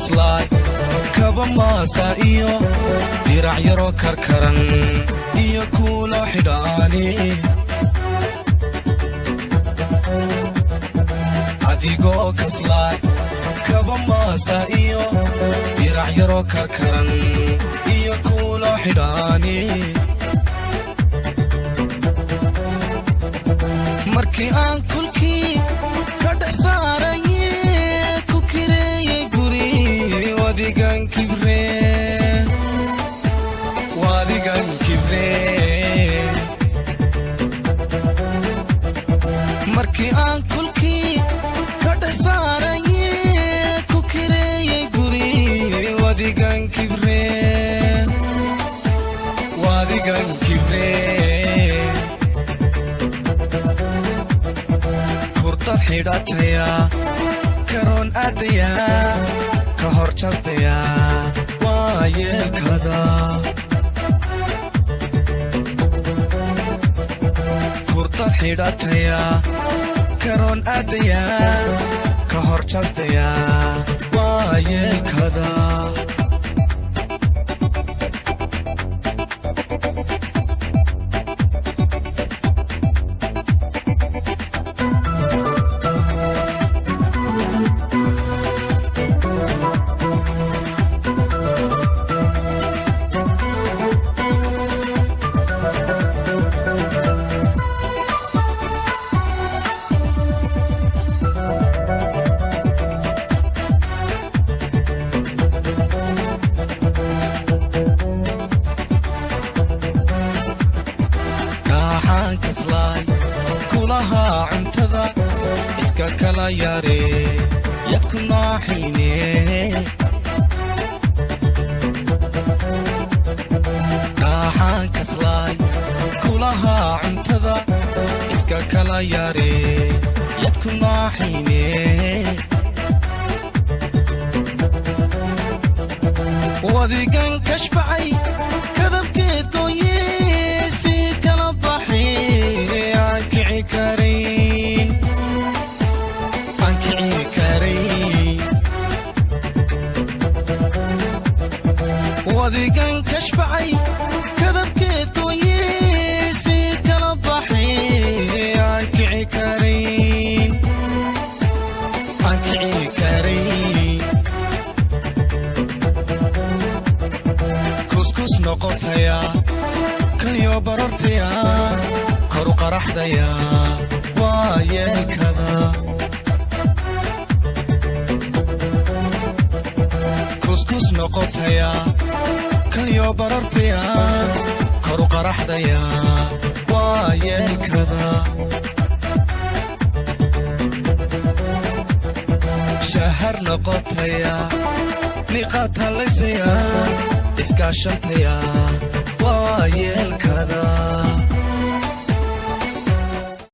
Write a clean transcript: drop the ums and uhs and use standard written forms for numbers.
kaslaay kaba maasa iyo dirac yaro karkaran iyo kuulo xidhaani adigoo kaslaay kaba maasa iyo dirac yaro karkaran iyo kuulo xidhaani markii aan kulkii ka dhex saaraye ku kireeye guri wadigan kibre markii aan kulkii ka dhex saaraye ku kireeye guri wadigan kibre kurdad xidhataya karoon aadaya ka hor jabtaya waa yeelkada kurdad xidhataya karoon aadaya ka hor jabtaya waa yeelkada cuntada iska kala yare yadku naaxine raaxaan kaslaay kulaha cuntada iska kala yare yadku naaxine wadigan kashbacay kadabkeed gooye si kala baxi aan kici karayn wadigan kashbacay kadabkeed gooye si kala baxi aan kici karayn kuskus noqotaya kaliyo barortaya koru qaraxdaya waa yeelkada kuskus noqotaya kaliyo barortaya koru qaraxdaya waa yeelkada shahar noqotaya niqaatallaysaya iskaashantaya waa yeelkada